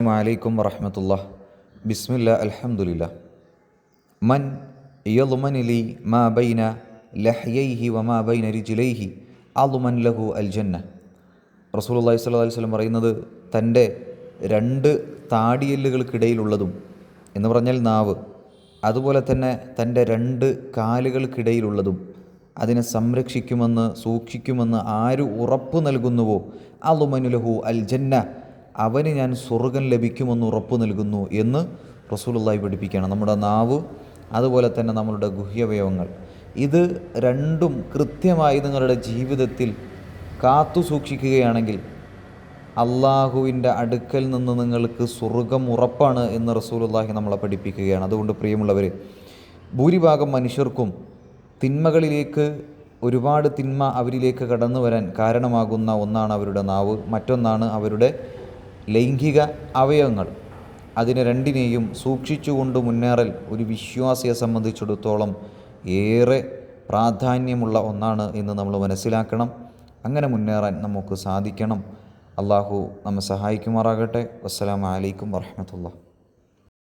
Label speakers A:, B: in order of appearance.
A: അലൈക്കും വറഹ്മത്തുള്ളാഹി. ബിസ്മില്ലാ അൽഹംദുലില്ലാ. മൻ യദ്മനു ലി മാ ബൈന ലഹ്യൈഹി വമാ ബൈന റിജ്ലൈഹി അദ്മൻ ലഹു അൽ ജന്ന. റസൂലുള്ളാഹി സ്വല്ലല്ലാഹു അലൈഹി വസല്ലം പറയുന്നത്, തൻ്റെ രണ്ട് താടിയെല്ലുകൾക്കിടയിലുള്ളതും എന്ന് പറഞ്ഞാൽ നാവ്, അതുപോലെ തന്നെ തൻ്റെ രണ്ട് കാലുകൾക്കിടയിലുള്ളതും അതിനെ സംരക്ഷിക്കുമെന്ന് സൂക്ഷിക്കുമെന്ന് ആര് ഉറപ്പു നൽകുന്നുവോ അദ്മനു ലഹു അൽ ജന്ന, അവന് ഞാൻ സ്വർഗം ലഭിക്കുമെന്ന് ഉറപ്പു നൽകുന്നു എന്ന് റസൂലുള്ളാഹി പഠിപ്പിക്കുകയാണ്. നമ്മുടെ നാവ്, അതുപോലെ തന്നെ നമ്മളുടെ ഗുഹ്യവയവങ്ങൾ, ഇത് രണ്ടും കൃത്യമായി നിങ്ങളുടെ ജീവിതത്തിൽ കാത്തു സൂക്ഷിക്കുകയാണെങ്കിൽ അള്ളാഹുവിൻ്റെ അടുക്കൽ നിന്ന് നിങ്ങൾക്ക് സ്വർഗം ഉറപ്പാണ് എന്ന് റസൂലുള്ളാഹി നമ്മളെ പഠിപ്പിക്കുകയാണ്. അതുകൊണ്ട് പ്രിയമുള്ളവർ, ഭൂരിഭാഗം മനുഷ്യർക്കും തിന്മകളിലേക്ക്, ഒരുപാട് തിന്മ അവരിലേക്ക് കടന്നു വരാൻ കാരണമാകുന്ന ഒന്നാണ് അവരുടെ നാവ്, മറ്റൊന്നാണ് അവരുടെ ലൈംഗിക അവയവങ്ങൾ. അതിനെ രണ്ടിനെയും സൂക്ഷിച്ചുകൊണ്ട് മുന്നേറൽ ഒരു വിശ്വാസിയെ സംബന്ധിച്ചിടത്തോളം ഏറെ പ്രാധാന്യമുള്ള ഒന്നാണ് എന്ന് നമ്മൾ മനസ്സിലാക്കണം. അങ്ങനെ മുന്നേറാൻ നമുക്ക് സാധിക്കണം. അള്ളാഹു നമ്മെ സഹായിക്കുമാറാകട്ടെ. വസ്സലാമു അലൈക്കും വറഹ്മത്തുള്ളാഹി.